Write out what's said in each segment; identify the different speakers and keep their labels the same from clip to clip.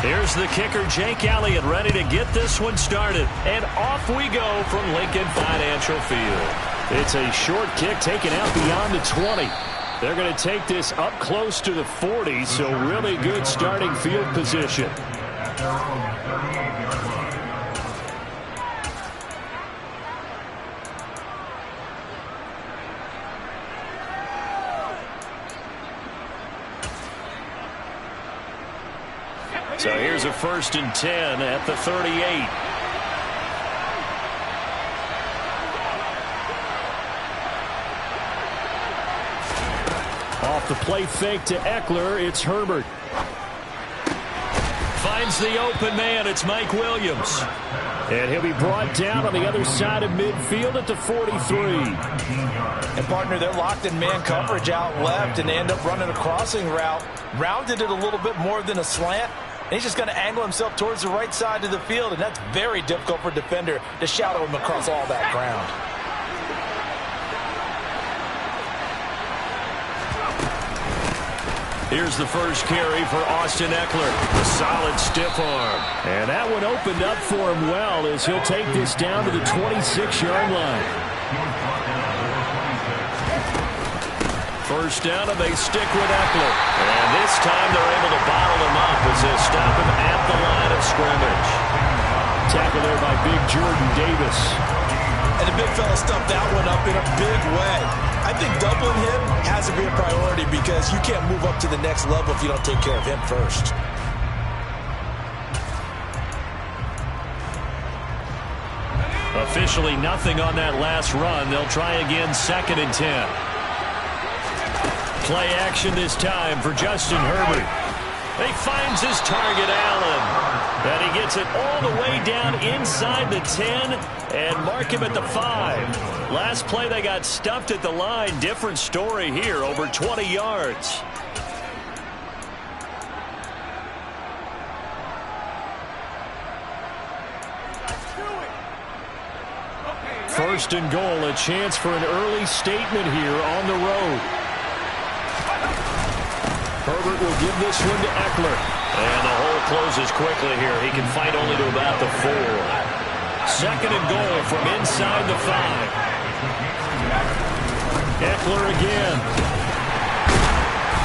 Speaker 1: Here's the kicker, Jake Elliott, ready to get this one started. And off we go from Lincoln Financial Field. It's a short kick taken out beyond the 20. They're going to take this up close to the 40, so really good starting field position. So here's a 1st and 10 at the 38. Off the play fake to Eckler, it's Herbert. Finds the open man, it's Mike Williams. And he'll be brought down on the other side of midfield at the 43.
Speaker 2: And partner, they're locked in man coverage out left, and they end up running a crossing route. Rounded it a little bit more than a slant. And he's just going to angle himself towards the right side of the field, and that's very difficult for a defender to shadow him across all that ground.
Speaker 1: Here's the first carry for Austin Eckler. A solid stiff arm. And that one opened up for him well as he'll take this down to the 26-yard line. First down, and they stick with Eckler. And this time they're able to bottle him up as they stop him at the line of scrimmage. Tackle there by big Jordan Davis.
Speaker 2: And the big fella stuffed that one up in a big way. I think doubling him has to be a priority because you can't move up to the next level if you don't take care of him first.
Speaker 1: Officially nothing on that last run. They'll try again 2nd and 10. Play action this time for Justin Herbert. He finds his target, Allen. And he gets it all the way down inside the 10 and mark him at the 5. Last play they got stuffed at the line. Different story here, over 20 yards. First and goal, a chance for an early statement here on the road. Herbert will give this one to Eckler. And the hole closes quickly here. He can fight only to about the 4. 2nd and goal from inside the 5. Eckler again.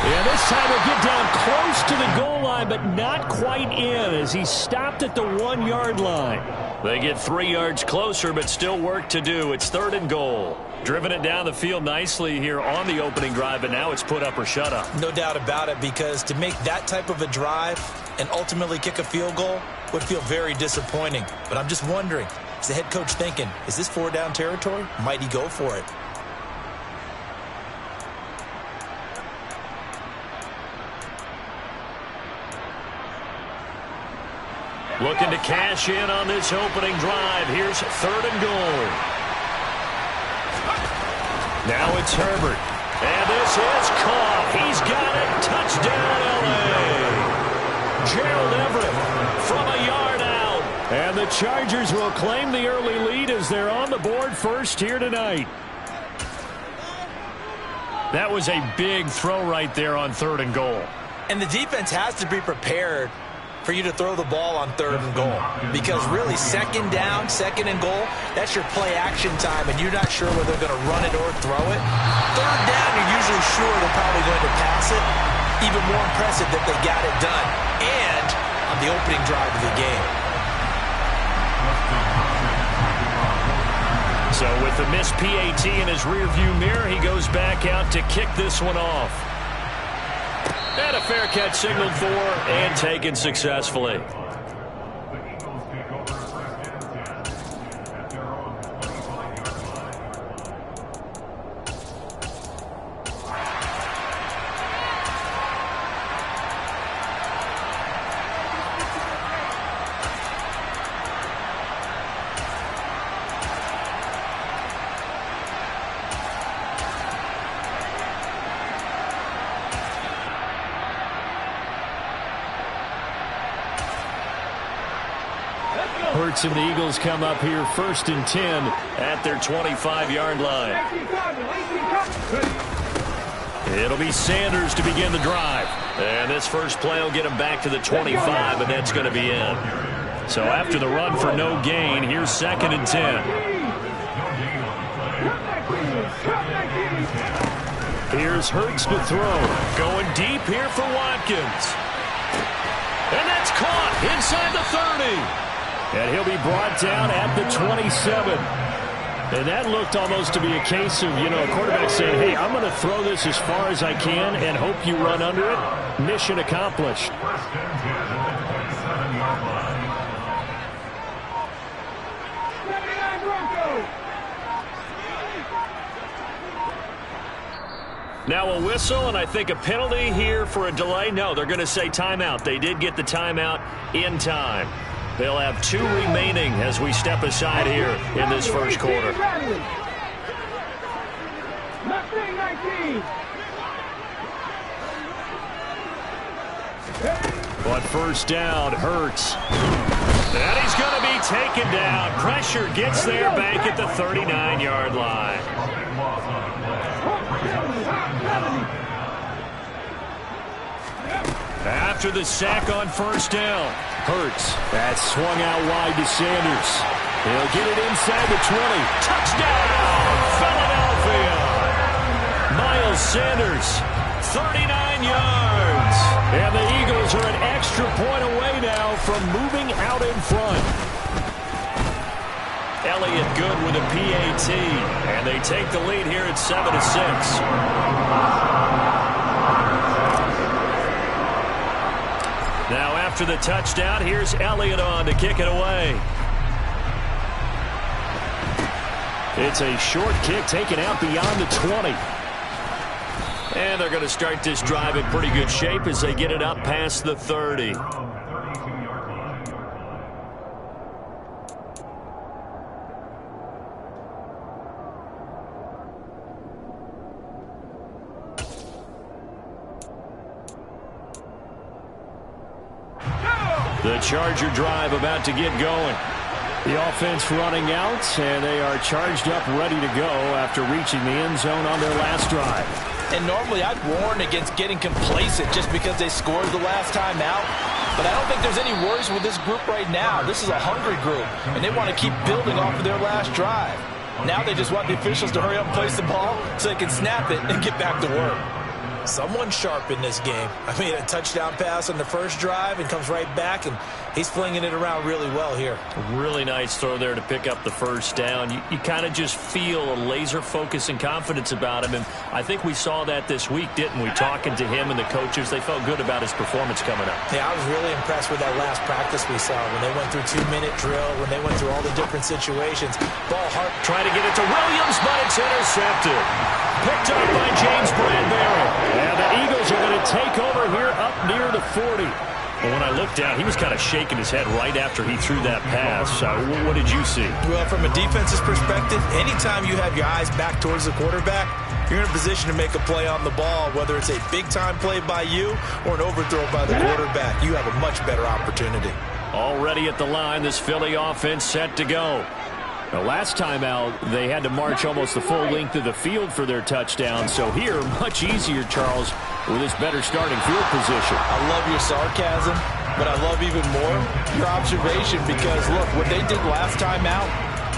Speaker 1: And this time he'll get down close to the goal line, but not quite in as he stopped at the 1-yard line. They get 3 yards closer, but still work to do. It's 3rd and goal. Driven it down the field nicely here on the opening drive, but now it's put up or shut up.
Speaker 2: No doubt about it, because to make that type of a drive and ultimately kick a field goal would feel very disappointing. But I'm just wondering, is the head coach thinking, is this 4-down territory? Might he go for it?
Speaker 1: Looking to cash in on this opening drive. Here's 3rd and goal. Now it's Herbert. And this is caught. He's got it. Touchdown, L.A. Gerald Everett from a yard out. And the Chargers will claim the early lead as they're on the board first here tonight. That was a big throw right there on 3rd and goal.
Speaker 2: And the defense has to be prepared for you to throw the ball on 3rd and goal. Because really, 2nd down, 2nd and goal, that's your play action time, and you're not sure whether they're going to run it or throw it. 3rd down, you're usually sure they're probably going to pass it. Even more impressive that they got it done. And on the opening drive of the game.
Speaker 1: So with the missed PAT in his rearview mirror, he goes back out to kick this one off. And a fair catch signaled for and taken successfully. Hurts and the Eagles come up here 1st and 10 at their 25-yard line. It'll be Sanders to begin the drive. And this first play will get him back to the 25, and that's going to be in. So after the run for no gain, here's 2nd and 10. Here's Hurts to throw. Going deep here for Watkins. And that's caught inside the 30. And he'll be brought down at the 27. And that looked almost to be a case of, a quarterback saying, hey, I'm going to throw this as far as I can and hope you run under it. Mission accomplished. Now a whistle, and I think a penalty here for a delay. No, they're going to say timeout. They did get the timeout in time. They'll have 2 remaining as we step aside here in this first quarter. But first down, Hurts. And he's going to be taken down. Pressure gets there back at the 39-yard line. After the sack on first down, Hurts. That's swung out wide to Sanders. He'll get it inside the 20. Touchdown, Philadelphia. Miles Sanders, 39 yards. And the Eagles are an extra point away now from moving out in front. Elliott good with a PAT. And they take the lead here at 7-6. Now after the touchdown, here's Elliott on to kick it away. It's a short kick taken out beyond the 20. And they're going to start this drive in pretty good shape as they get it up past the 30. The Charger drive about to get going. The offense running out, and they are charged up, ready to go after reaching the end zone on their last drive.
Speaker 2: And normally I'd warn against getting complacent just because they scored the last time out. But I don't think there's any worries with this group right now. This is a hungry group, and they want to keep building off of their last drive. Now they just want the officials to hurry up and place the ball so they can snap it and get back to work. Someone sharp in this game. I mean, a touchdown pass on the first drive and comes right back, and he's flinging it around really well here.
Speaker 1: Really nice throw there to pick up the first down. You kind of just feel a laser focus and confidence about him, and I think we saw that this week, didn't we? Talking to him and the coaches, they felt good about his performance coming up.
Speaker 2: Yeah, I was really impressed with that last practice we saw when they went through 2-minute drill, when they went through all the different situations. Ball hard.
Speaker 1: Trying to get it to Williams, but it's intercepted. Picked up by James Bradbury. And the Eagles are going to take over here up near the 40. Well, when I looked down, he was kind of shaking his head right after he threw that pass. What did you see?
Speaker 2: Well, from a defense's perspective, anytime you have your eyes back towards the quarterback, you're in a position to make a play on the ball, whether it's a big-time play by you or an overthrow by the quarterback. You have a much better opportunity.
Speaker 1: Already at the line, this Philly offense set to go. The last time out, they had to march almost the full length of the field for their touchdown. So here, much easier, Charles, with this better starting field position.
Speaker 2: I love your sarcasm, but I love even more your observation because, look, what they did last time out,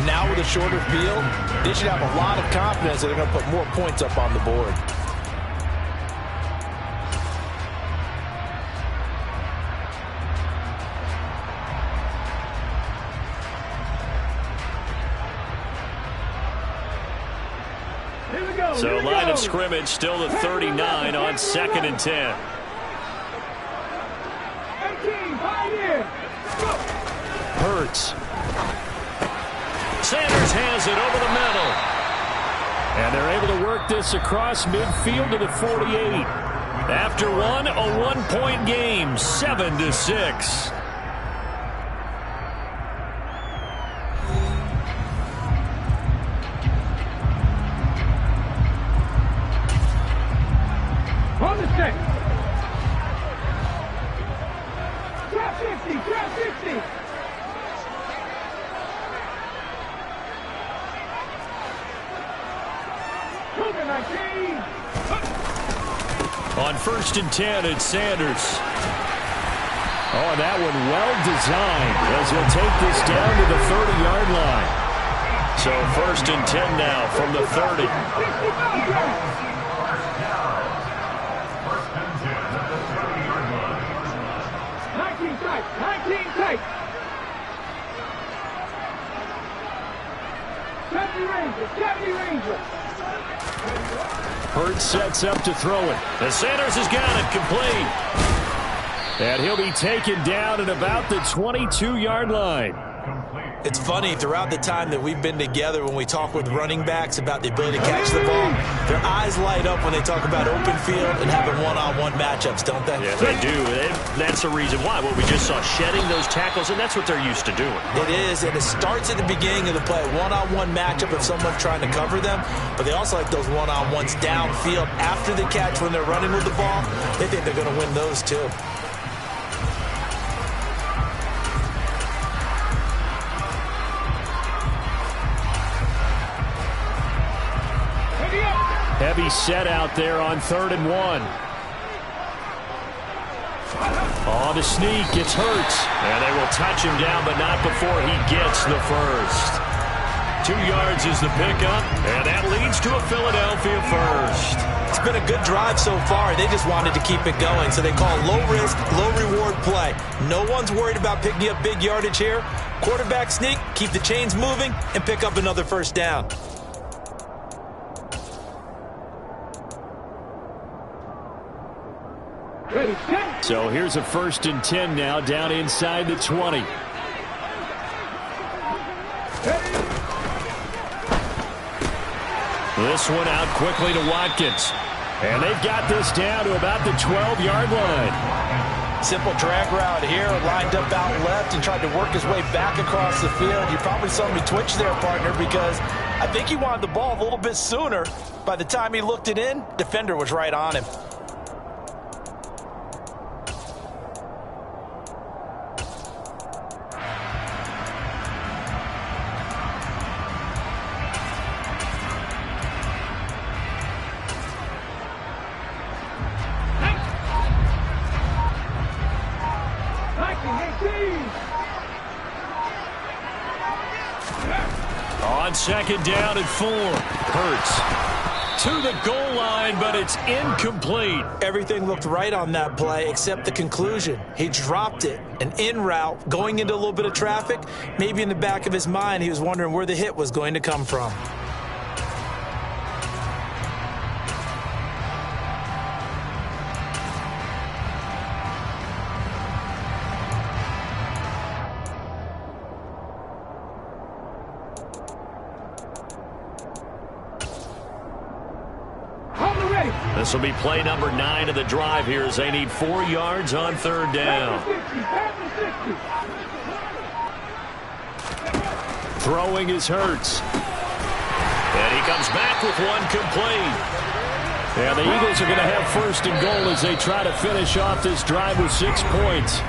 Speaker 2: now with a shorter field, they should have a lot of confidence that they're going to put more points up on the board.
Speaker 1: So line of scrimmage still at 39 on 2nd and 10. Hurts. Sanders has it over the middle. And they're able to work this across midfield to the 48. After one, a one-point game, 7-6. On 1st and 10, it's Sanders. Oh, and that one well designed as he'll take this down to the 30-yard line. So 1st and 10 now from the 30. Hurts sets up to throw it. And Sanders has got it complete. And he'll be taken down at about the 22-yard line.
Speaker 2: It's funny, throughout the time that we've been together, when we talk with running backs about the ability to catch the ball, their eyes light up when they talk about open field and having one-on-one matchups, don't they?
Speaker 1: Yeah, they do. That's the reason why. What we just saw, shedding those tackles, and that's what they're used to doing.
Speaker 2: It is, and it starts at the beginning of the play. One-on-one matchup if someone's trying to cover them, but they also like those one-on-ones downfield after the catch when they're running with the ball. They think they're going to win those too.
Speaker 1: Heavy set out there on 3rd and 1. On the sneak, it's Hurts. And they will touch him down, but not before he gets the first. 2 yards is the pickup, and that leads to a Philadelphia first.
Speaker 2: It's been a good drive so far. They just wanted to keep it going, so they call low-risk, low-reward play. No one's worried about picking up big yardage here. Quarterback sneak, keep the chains moving, and pick up another first down.
Speaker 1: So here's a 1st and 10 now down inside the 20. This one out quickly to Watkins. And they've got this down to about the 12-yard line.
Speaker 2: Simple drag route here, lined up out left and tried to work his way back across the field. You probably saw me twitch there, partner, because I think he wanted the ball a little bit sooner. By the time he looked it in, defender was right on him.
Speaker 1: On 2nd down and 4. Hurts to the goal line, but it's incomplete.
Speaker 2: Everything looked right on that play except the conclusion. He dropped it, an in route, going into a little bit of traffic. Maybe in the back of his mind, he was wondering where the hit was going to come from.
Speaker 1: This will be play number 9 of the drive here as they need 4 yards on 3rd down. Throwing is Hurts. And he comes back with one complete. And the Eagles are going to have 1st and goal as they try to finish off this drive with 6 points.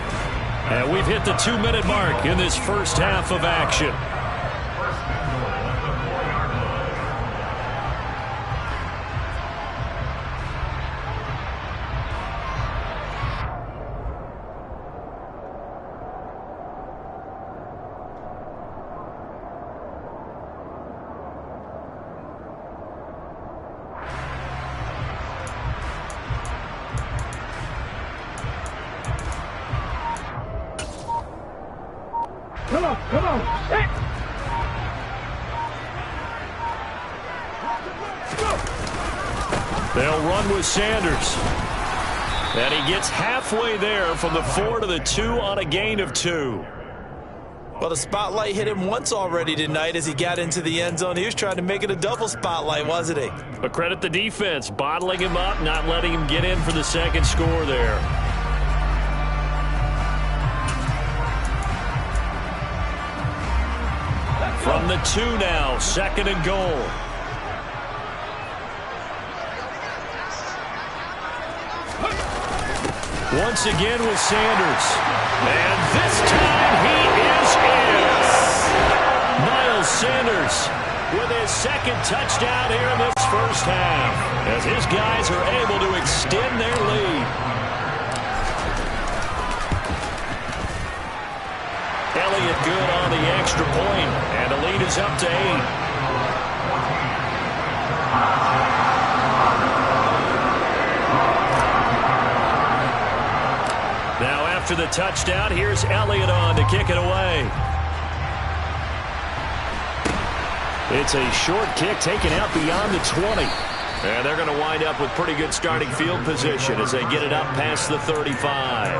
Speaker 1: And we've hit the 2-minute mark in this first half of action.
Speaker 3: Come on. Hey.
Speaker 1: They'll run with Sanders. And he gets halfway there from the 4 to the 2 on a gain of 2.
Speaker 2: Well, the spotlight hit him once already tonight as he got into the end zone. He was trying to make it a double spotlight, wasn't he?
Speaker 1: But credit the defense, bottling him up, not letting him get in for the second score there. From the 2 now, 2nd and goal. Once again with Sanders. And this time he is in. Miles Sanders with his 2nd touchdown here in this first half. as his guys are able to extend their lead. Elliott good on the extra point, and the lead is up to 8. Now after the touchdown, here's Elliott on to kick it away. It's a short kick taken out beyond the 20. And they're going to wind up with pretty good starting field position as they get it up past the 35.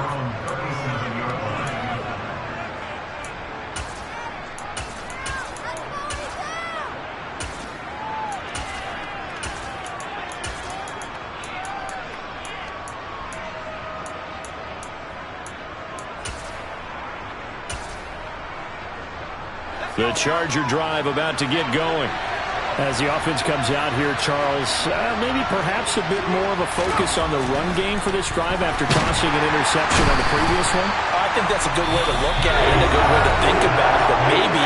Speaker 1: The Charger drive about to get going.
Speaker 4: As the offense comes out here, Charles, maybe perhaps a bit more of a focus on the run game for this drive after tossing an interception on the previous one?
Speaker 2: I think that's a good way to look at it and a good way to think about it, but maybe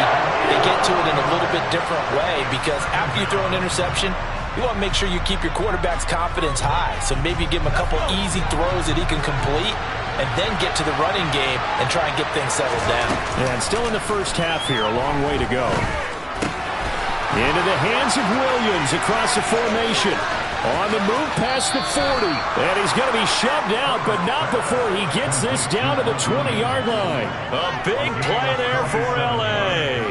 Speaker 2: they get to it in a little bit different way, because after you throw an interception, you want to make sure you keep your quarterback's confidence high. So maybe give him a couple easy throws that he can complete, and then get to the running game and try and get things settled down.
Speaker 4: And still in the first half here, a long way to go.
Speaker 1: Into the hands of Williams across the formation. On the move past the 40. And he's going to be shoved out, but not before he gets this down to the 20-yard line. A big play there for L.A.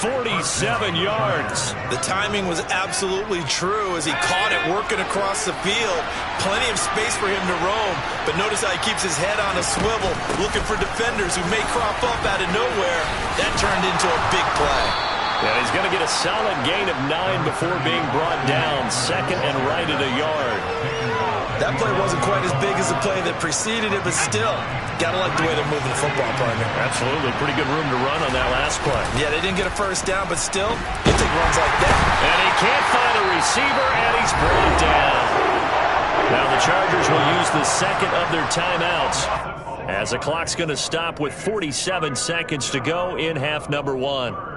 Speaker 1: 47 yards.
Speaker 2: The timing was absolutely true as he caught it working across the field. Plenty of space for him to roam, but notice how he keeps his head on a swivel, looking for defenders who may crop up out of nowhere. That turned into a big play.
Speaker 1: And he's going to get a solid gain of 9 before being brought down. Second and right at a yard.
Speaker 2: That play wasn't quite as big as the play that preceded it, but still, gotta like the way they're moving the football, partner.
Speaker 1: Absolutely. Pretty good room to run on that last play.
Speaker 2: Yeah, they didn't get a first down, but still, you take runs like that.
Speaker 1: And he can't find a receiver, and he's brought down. Now the Chargers will use the second of their timeouts, as the clock's going to stop with 47 seconds to go in half number 1.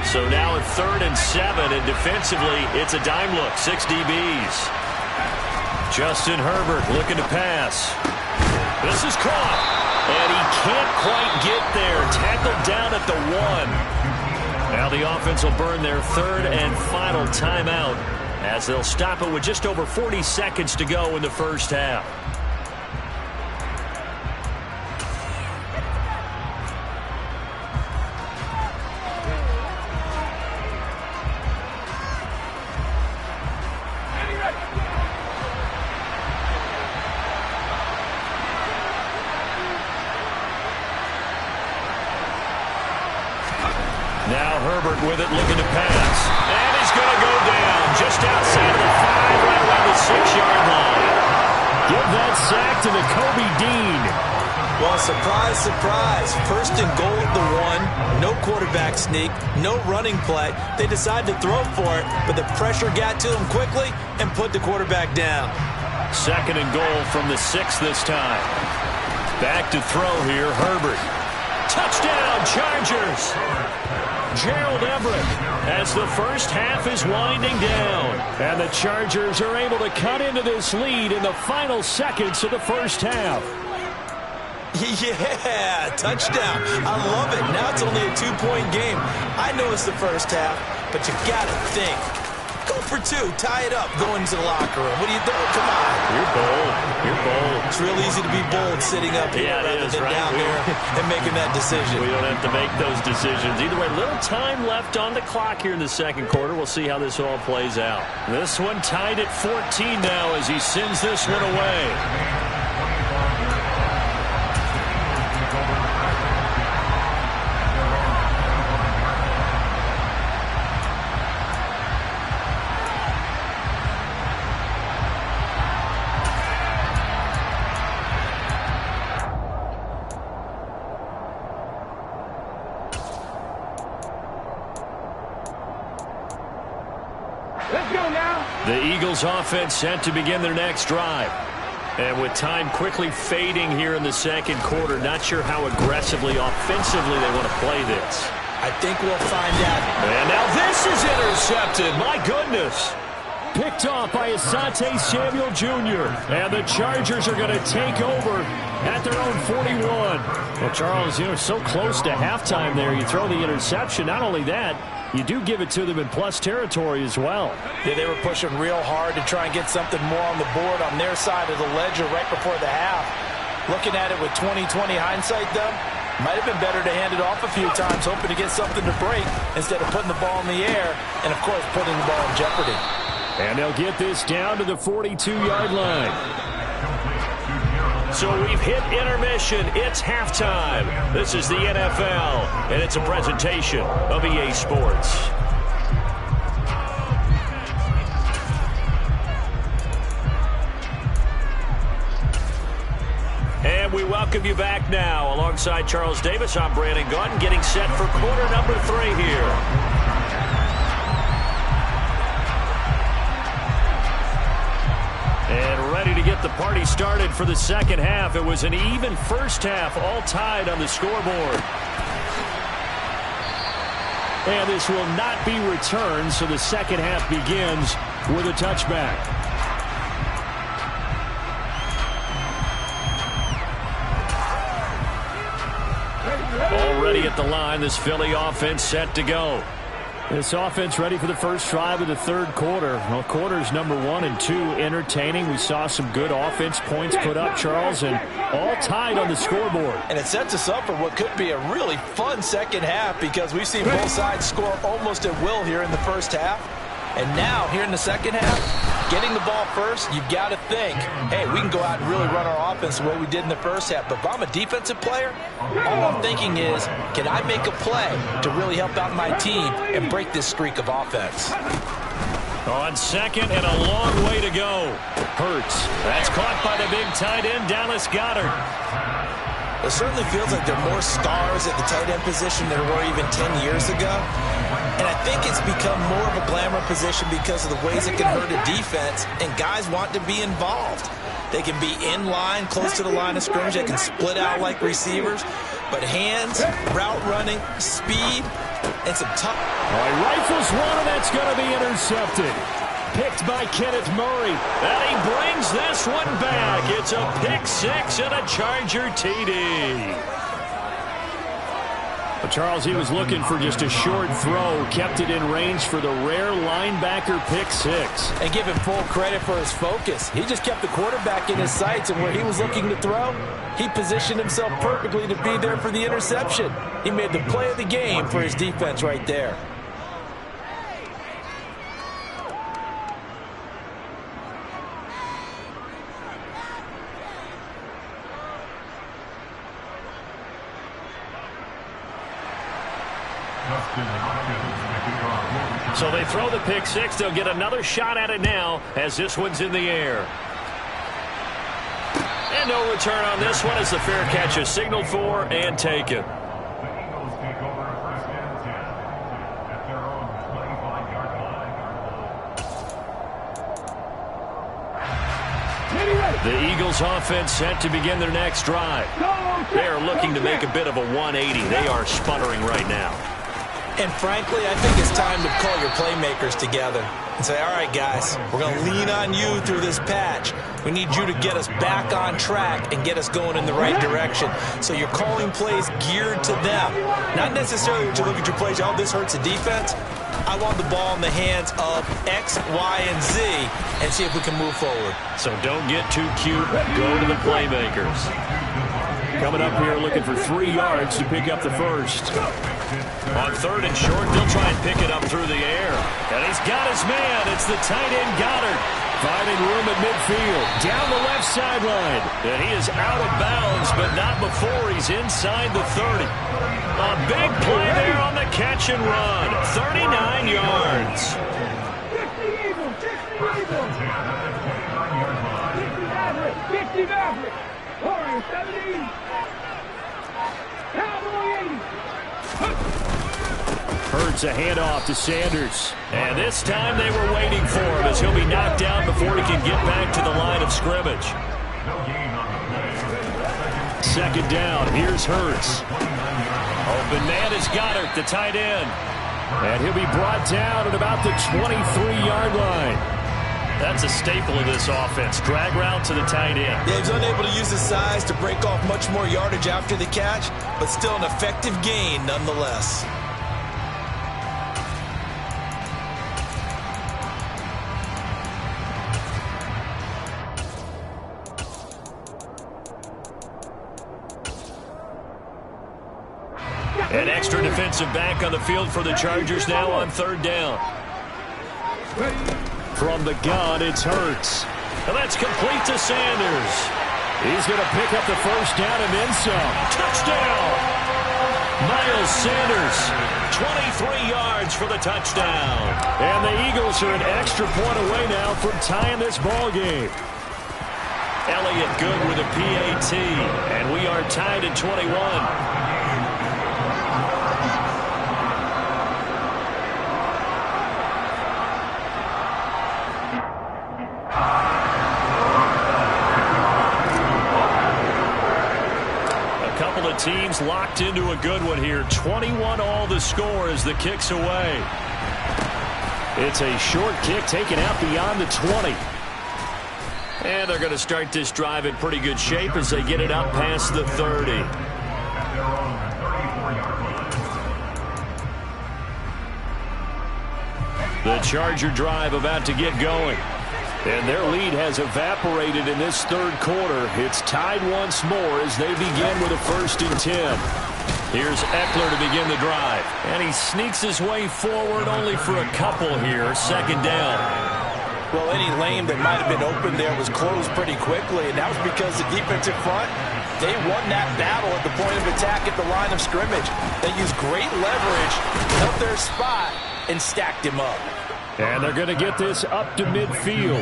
Speaker 1: So now at 3rd and 7, and defensively, it's a dime look, 6 DBs. Justin Herbert looking to pass. This is caught, and he can't quite get there. Tackled down at the 1. Now the offense will burn their 3rd and final timeout, as they'll stop it with just over 40 seconds to go in the first half. Now Herbert with it, looking to pass. And he's going to go down just outside of the 5, right around the 6-yard line. Give that sack to the Kobe Dean.
Speaker 2: Well, surprise, surprise. 1st and goal at the 1. No quarterback sneak. No running play. They decide to throw for it, but the pressure got to him quickly and put the quarterback down.
Speaker 1: 2nd and goal from the 6 this time. Back to throw here, Herbert. Touchdown, Chargers. Gerald Everett, as the first half is winding down. And the Chargers are able to cut into this lead in the final seconds of the first half.
Speaker 2: Yeah, touchdown. I love it. Now it's only a 2-point game. I know it's the first half, but you got to think. Go for 2. Tie it up. Go into the locker room. What do you think? Come on.
Speaker 1: You're bold. You're bold.
Speaker 2: It's real easy to be bold sitting up here rather than down there and making that decision.
Speaker 1: We don't have to make those decisions. Either way, little time left on the clock here in the second quarter. We'll see how this all plays out. This one tied at 14 now as he sends this one away.
Speaker 3: Let's go now.
Speaker 1: The Eagles offense set to begin their next drive. And with time quickly fading here in the second quarter, not sure how aggressively, offensively they want to play this.
Speaker 2: I think we'll find out.
Speaker 1: And now this is intercepted. My goodness.
Speaker 4: Picked off by Asante Samuel Jr. And the Chargers are going to take over at their own 41. Well, Charles, so close to halftime there. You throw the interception. Not only that, you do give it to them in plus territory as well.
Speaker 2: Yeah, they were pushing real hard to try and get something more on the board on their side of the ledger right before the half. Looking at it with 20/20 hindsight, though, might have been better to hand it off a few times, hoping to get something to break instead of putting the ball in the air and, of course, putting the ball in jeopardy.
Speaker 4: And they'll get this down to the 42-yard line.
Speaker 1: So we've hit intermission. It's halftime. This is the NFL, and it's a presentation of EA Sports. And we welcome you back now. Alongside Charles Davis, I'm Brandon Gaudin, getting set for quarter number 3 here. And ready to get the party started for the second half. It was an even first half, all tied on the scoreboard. And this will not be returned, so the second half begins with a touchback. Already at the line, this Philly offense set to go.
Speaker 4: This offense ready for the first drive of the third quarter. Well, quarters number 1 and 2 entertaining. We saw some good offense points put up, Charles, and all tied on the scoreboard.
Speaker 2: And it sets us up for what could be a really fun second half because we've seen both sides score almost at will here in the first half. And now, here in the second half, getting the ball first, you've got to think, hey, we can go out and really run our offense the way we did in the first half. But if I'm a defensive player, all I'm thinking is, can I make a play to really help out my team and break this streak of offense?
Speaker 1: On second and a long way to go. Hurts. That's caught by the big tight end, Dallas Goedert.
Speaker 2: It certainly feels like there are more stars at the tight end position than there were even 10 years ago. And I think it's become more of a glamour position because of the ways it can hurt a defense, and guys want to be involved. They can be in line, close to the line of scrimmage. They can split out like receivers. But hands, route running, speed, and some tough.
Speaker 4: He rifles one, and that's going to be intercepted. Picked by Kenneth Murray.
Speaker 1: And he brings this one back. It's a pick 6 and a Charger TD.
Speaker 4: But Charles, he was looking for just a short throw, kept it in range for the rare linebacker pick 6.
Speaker 2: And give him full credit for his focus. He just kept the quarterback in his sights, and where he was looking to throw, he positioned himself perfectly to be there for the interception. He made the play of the game for his defense right there.
Speaker 1: So they throw the pick 6. They'll get another shot at it now as this one's in the air. And no return on this one as the fair catch is signaled for and taken. The Eagles offense set to begin their next drive. They are looking to make a bit of a 180. They are sputtering right now.
Speaker 2: And frankly, I think it's time to call your playmakers together and say, all right, guys, we're going to lean on you through this patch. We need you to get us back on track and get us going in the right direction. So you're calling plays geared to them. Not necessarily to look at your plays, oh, this hurts the defense. I want the ball in the hands of X, Y, and Z and see if we can move forward.
Speaker 1: So don't get too cute. Go to the playmakers.
Speaker 4: Coming up here looking for 3 yards to pick up the first.
Speaker 1: On third and short, they'll try and pick it up through the air. And he's got his man. It's the tight end Goddard. Finding room at midfield. Down the left sideline. And he is out of bounds, but not before he's inside the 30. A big play there on the catch and run. 39 yards.
Speaker 3: 50 Maverick. 70.
Speaker 1: Hurts a handoff to Sanders. And this time they were waiting for him as he'll be knocked down before he can get back to the line of scrimmage.
Speaker 4: second down. Here's Hurts.
Speaker 1: Open man is Goddard, the tight end.
Speaker 4: And he'll be brought down at about the 23-yard line.
Speaker 1: That's a staple of this offense. Drag route to the tight end.
Speaker 2: Yeah, he's unable to use his size to break off much more yardage after the catch, but still an effective gain nonetheless.
Speaker 1: An extra defensive back on the field for the Chargers now on third down.
Speaker 4: From the gun, it's Hurts.
Speaker 1: And that's complete to Sanders.
Speaker 4: He's going to pick up the first down and then some.
Speaker 1: Touchdown! Miles Sanders, 23 yards for the touchdown.
Speaker 4: And the Eagles are an extra point away now from tying this ball game.
Speaker 1: Elliott good with a PAT, and we are tied at 21. Teams locked into a good one here. 21 all the score as the kick's away.
Speaker 4: It's a short kick taken out beyond the 20.
Speaker 1: And they're going to start this drive in pretty good shape as they get it up past the 30. The Charger drive about to get going.
Speaker 4: And their lead has evaporated in this third quarter. It's tied once more as they begin with a 1st and 10.
Speaker 1: Here's Eckler to begin the drive. And he sneaks his way forward only for a couple here. Second down.
Speaker 2: Well, any lane that might have been open there was closed pretty quickly, and that was because the defensive front, they won that battle at the point of attack at the line of scrimmage. They used great leverage, held their spot, and stacked him up.
Speaker 4: And they're going to get this up to midfield.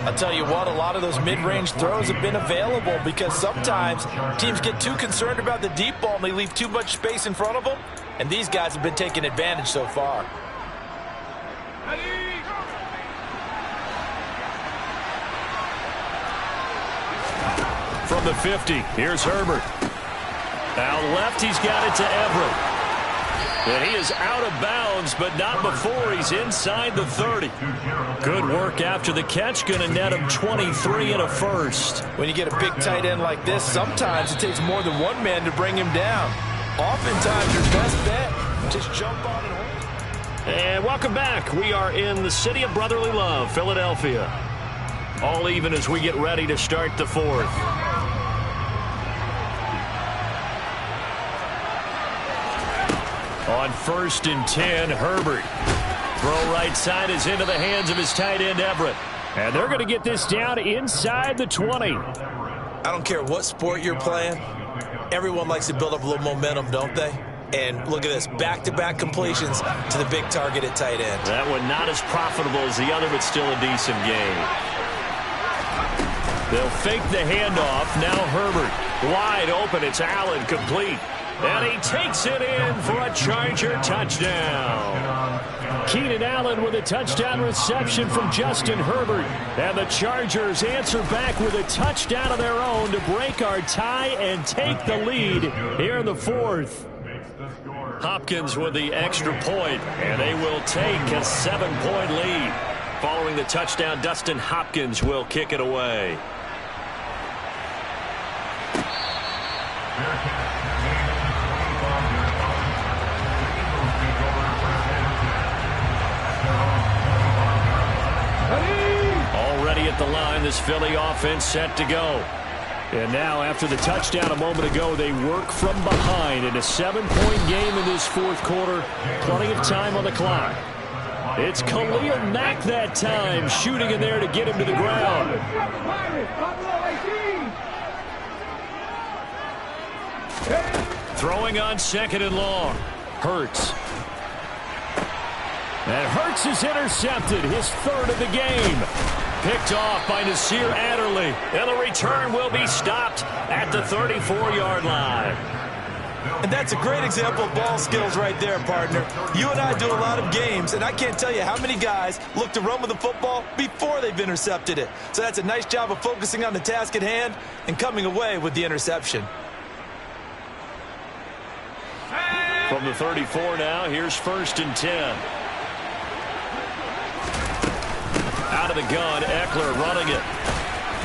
Speaker 2: I'll tell you what, a lot of those mid-range throws have been available because sometimes teams get too concerned about the deep ball and they leave too much space in front of them. And these guys have been taking advantage so far.
Speaker 1: From the 50, here's Herbert. Out left, he's got it to Everett. And he is out of bounds, but not before he's inside the 30. Good work after the catch. Going to net him 23 and a first.
Speaker 2: When you get a big tight end like this, sometimes it takes more than one man to bring him down. Oftentimes, your best bet, just jump on and hold.
Speaker 1: And welcome back. We are in the city of brotherly love, Philadelphia. All even as we get ready to start the fourth. On 1st and 10, Herbert. Throw right side is into the hands of his tight end, Everett.
Speaker 4: And they're going to get this down inside the 20.
Speaker 2: I don't care what sport you're playing. Everyone likes to build up a little momentum, don't they? And look at this, back-to-back completions to the big target at tight end.
Speaker 1: That one not as profitable as the other, but still a decent game. They'll fake the handoff. Now Herbert wide open. It's Allen complete. And he takes it in for a Charger touchdown.
Speaker 4: Keenan Allen with a touchdown reception from Justin Herbert. And the Chargers answer back with a touchdown of their own to break our tie and take the lead here in the fourth.
Speaker 1: Hopkins with the extra point, and they will take a 7-point lead. Following the touchdown, Dustin Hopkins will kick it away. Already at the line, this Philly offense set to go.
Speaker 4: And now, after the touchdown a moment ago, they work from behind in a 7-point game in this fourth quarter. Plenty of time on the clock. It's Khalil Mack that time, shooting in there to get him to the ground.
Speaker 1: Throwing on 2nd and long.
Speaker 4: Hurts. And Hurts is intercepted, his 3rd of the game.
Speaker 1: Picked off by Nasir Adderley. And the return will be stopped at the 34-yard line.
Speaker 2: And that's a great example of ball skills right there, partner. You and I do a lot of games, and I can't tell you how many guys look to run with the football before they've intercepted it. So that's a nice job of focusing on the task at hand and coming away with the interception.
Speaker 1: From the 34 now, here's 1st and 10. Out of the gun, Eckler running it.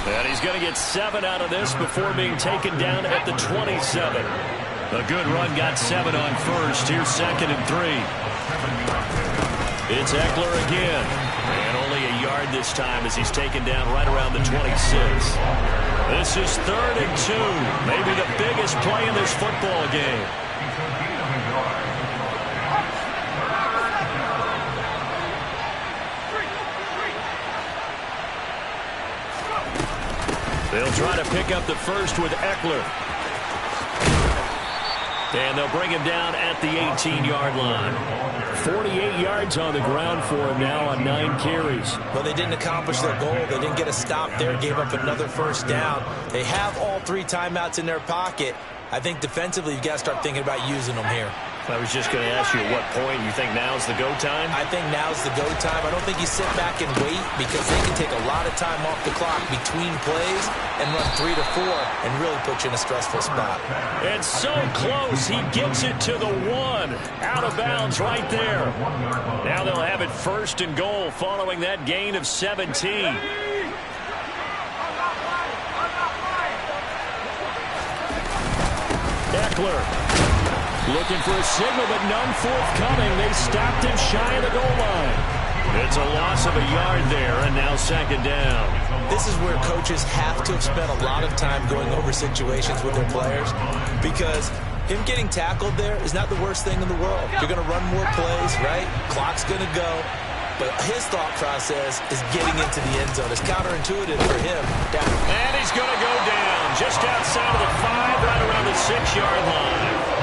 Speaker 1: And he's going to get 7 out of this before being taken down at the 27. A good run got 7 on 1st. Here's 2nd and 3. It's Eckler again. And only a yard this time as he's taken down right around the 26. This is 3rd and 2. Maybe the biggest play in this football game. They'll try to pick up the first with Eckler. And they'll bring him down at the 18-yard line. 48 yards on the ground for him now on 9 carries.
Speaker 2: Well, they didn't accomplish their goal. They didn't get a stop there, gave up another 1st down. They have all 3 timeouts in their pocket. I think defensively you've got to start thinking about using them here.
Speaker 1: I was just going to ask you at what point you think now's the go time?
Speaker 2: I think now's the go time. I don't think you sit back and wait because they can take a lot of time off the clock between plays and run 3 to 4 and really put you in a stressful spot.
Speaker 1: And so close. He gets it to the 1. Out of bounds right there. Now they'll have it 1st and goal following that gain of 17. Eckler. Looking for a signal, but none forthcoming. They stopped him shy of the goal line. It's a loss of a yard there, and now 2nd down.
Speaker 2: This is where coaches have to have spent a lot of time going over situations with their players because him getting tackled there is not the worst thing in the world. You're going to run more plays, right? Clock's going to go. But his thought process is getting into the end zone. It's counterintuitive for him.
Speaker 1: And he's going to go down just outside of the 5, right around the 6-yard line.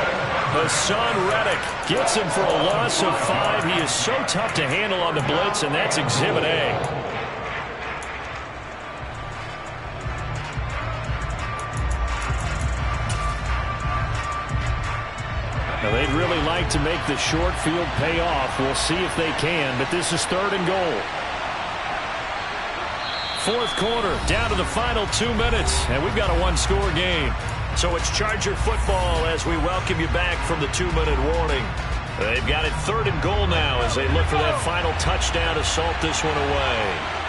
Speaker 1: Hassan Reddick gets him for a loss of 5. He is so tough to handle on the blitz, and that's Exhibit A. Now, they'd really like to make the short field pay off. We'll see if they can, but this is 3rd and goal. 4th quarter, down to the final 2 minutes, and we've got a 1-score game. So it's Charger football as we welcome you back from the 2-minute warning. They've got it 3rd and goal now as they look for that final touchdown to salt this one away.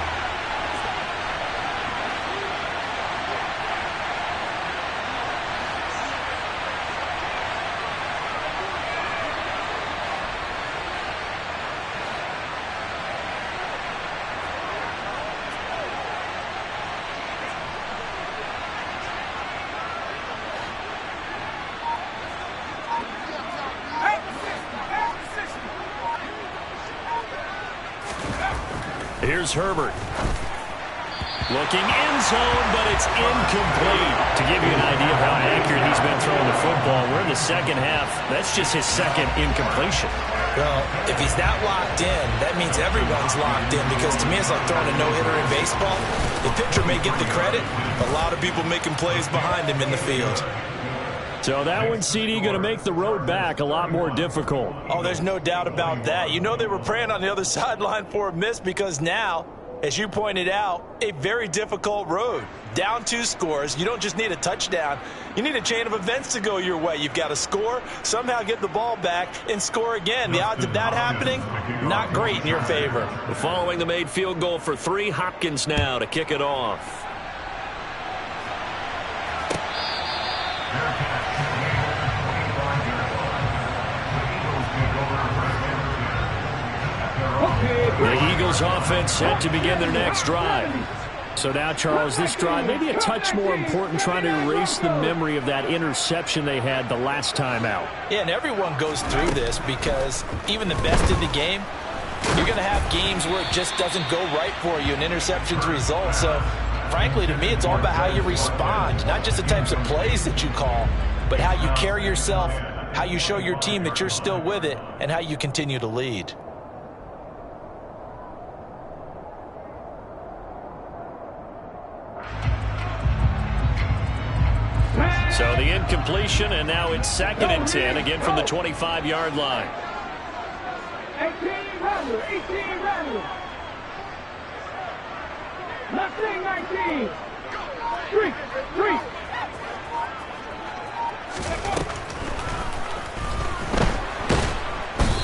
Speaker 1: Here's Herbert. Looking end zone, but it's incomplete. To give you an idea of how accurate he's been throwing the football, we're in the 2nd half. That's just his 2nd incompletion.
Speaker 2: Well, if he's that locked in, that means everyone's locked in because to me it's like throwing a no-hitter in baseball. The pitcher may get the credit, but a lot of people making plays behind him in the field.
Speaker 4: So that one, CD, going to make the road back a lot more difficult.
Speaker 2: Oh, there's no doubt about that. You know they were praying on the other sideline for a miss because now, as you pointed out, a very difficult road. Down 2 scores. You don't just need a touchdown. You need a chain of events to go your way. You've got to score, somehow get the ball back, and score again. The odds of that happening, not great in your favor.
Speaker 1: Following the made field goal for 3, Hopkins now to kick it off. The Eagles offense set to begin their next drive.
Speaker 4: So now, Charles, this drive maybe a touch more important, trying to erase the memory of that interception they had the last time out.
Speaker 2: Yeah, and everyone goes through this because even the best in the game, you're going to have games where it just doesn't go right for you and interceptions result. So, frankly, to me, it's all about how you respond, not just the types of plays that you call, but how you carry yourself, how you show your team that you're still with it, and how you continue to lead.
Speaker 1: So the incompletion, and now it's 2nd and 10, again from the 25-yard line.
Speaker 3: 18 Rattler, 18 Rattler. Left wing 19. Streak.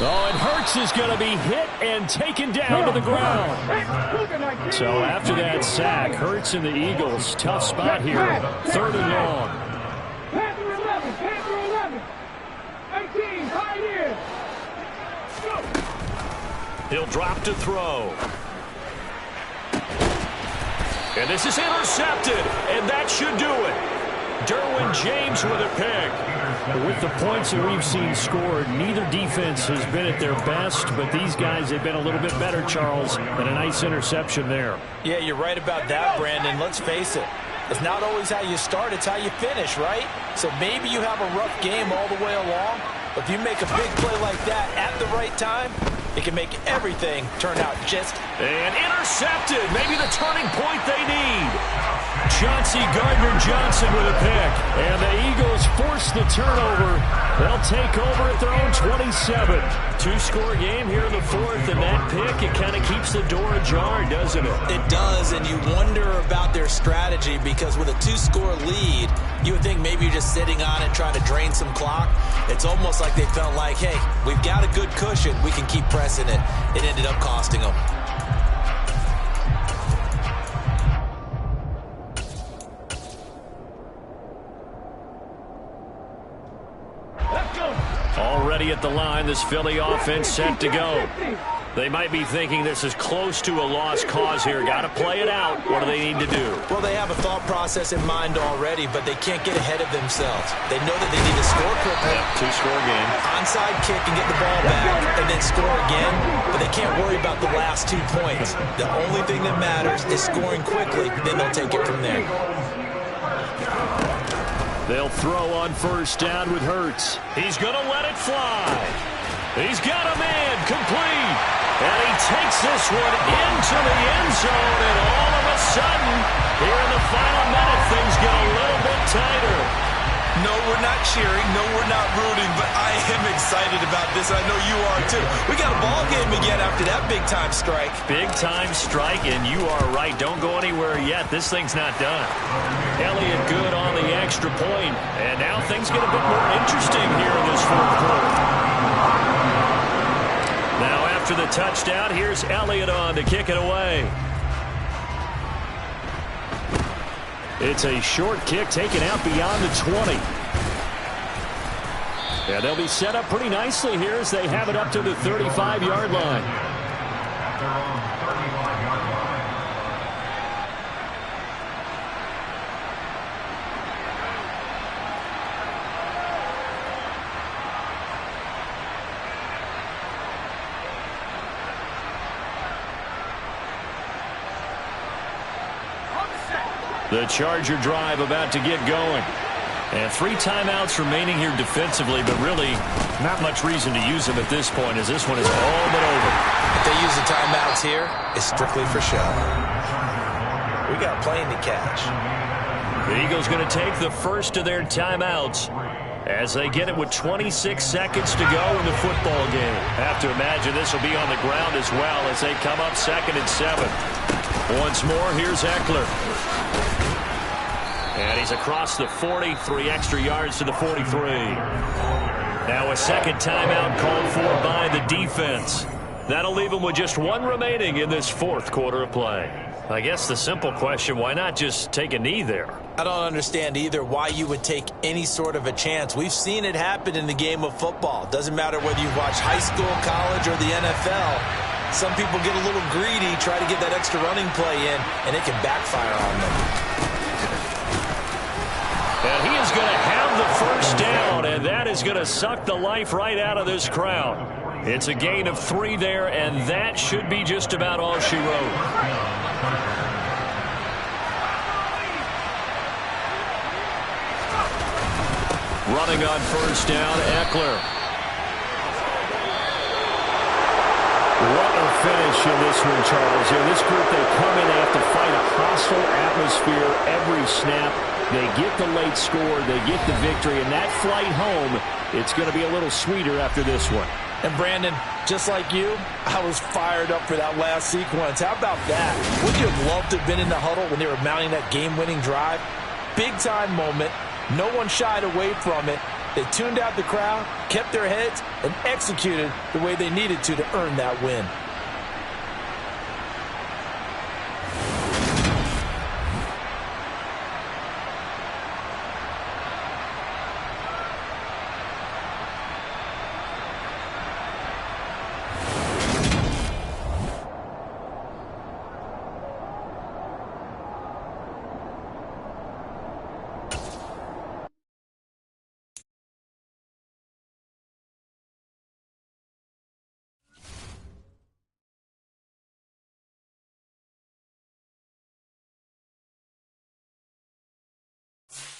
Speaker 4: Oh, and Hurts is going to be hit and taken down to the ground. So after that sack, Hurts and the Eagles, tough spot here, 3rd and long.
Speaker 3: Panther 11, 19, Pioneer.
Speaker 1: He'll drop to throw. And this is intercepted, and that should do it. Derwin James with a pick.
Speaker 4: With the points that we've seen scored, neither defense has been at their best, but these guys have been a little bit better, Charles, and a nice interception there.
Speaker 2: Yeah, you're right about that, Brandon. Let's face it. It's not always how you start, it's how you finish, right? So maybe you have a rough game all the way along, but if you make a big play like that at the right time, it can make everything turn out just...
Speaker 1: And intercepted. Maybe the turning point they need. Chauncey Gardner-Johnson with a pick. And the Eagles force the turnover. They'll take over at their own 27. Two-score game here in the 4th, and that pick, it kind of keeps the door ajar, doesn't it?
Speaker 2: It does, and you wonder about their strategy because with a 2-score lead, you would think maybe you're just sitting on it trying to drain some clock. It's almost like they felt like, hey, we've got a good cushion. We can keep pressing it. It ended up costing them.
Speaker 1: Already at the line, this Philly offense set to go. They might be thinking this is close to a lost cause here. Got to play it out. What do they need to do?
Speaker 2: Well, they have a thought process in mind already, but they can't get ahead of themselves. They know that they need to score quickly.
Speaker 1: Yep, two-score game.
Speaker 2: Onside kick and get the ball back, and then score again, but they can't worry about the last 2 points. The only thing that matters is scoring quickly, then they'll take it from there.
Speaker 4: They'll throw on 1st down with Hurts.
Speaker 1: He's going to let it fly. He's got a man complete. And he takes this one into the end zone. And all of a sudden, here in the final minute, things get a little bit tighter.
Speaker 5: No, we're not cheering. No, we're not rooting. But I am excited about this. I know you are, too. We got a ball game again after that big-time strike.
Speaker 1: Big-time strike, and you are right. Don't go anywhere yet. This thing's not done. Elliott good on the extra point. And now things get a bit more interesting here in this 4th quarter. Now after the touchdown, here's Elliott on to kick it away. It's a short kick taken out beyond the 20. Yeah, they'll be set up pretty nicely here as they have it up to the 35-yard line. The Charger drive about to get going. And 3 timeouts remaining here defensively, but really not much reason to use them at this point as this one is all but over.
Speaker 2: If they use the timeouts here, it's strictly for show. We got a plane to catch.
Speaker 1: The Eagles going to take the first of their timeouts as they get it with 26 seconds to go in the football game. Have to imagine this will be on the ground as well as they come up 2nd and 7. Once more, here's Eckler. And he's across the 40, 3 extra yards to the 43. Now a second timeout called for by the defense. That'll leave them with just 1 remaining in this 4th quarter of play. I guess the simple question, why not just take a knee there?
Speaker 2: I don't understand either why you would take any sort of a chance. We've seen it happen in the game of football. Doesn't matter whether you watch high school, college, or the NFL. Some people get a little greedy, try to get that extra running play in, and it can backfire on them.
Speaker 1: And he is going to have the first down, and that is going to suck the life right out of this crowd. It's a gain of 3 there, and that should be just about all she wrote. Running on 1st down, Eckler. What a
Speaker 4: finish in this one, Charles. This group, they come in, they have to fight a hostile atmosphere every snap. They get the late score, they get the victory, and that flight home, it's going to be a little sweeter after this one.
Speaker 2: And Brandon, just like you, I was fired up for that last sequence. How about that? Would you have loved to have been in the huddle when they were mounting that game-winning drive? Big-time moment. No one shied away from it. They tuned out the crowd, kept their heads, and executed the way they needed to earn that win.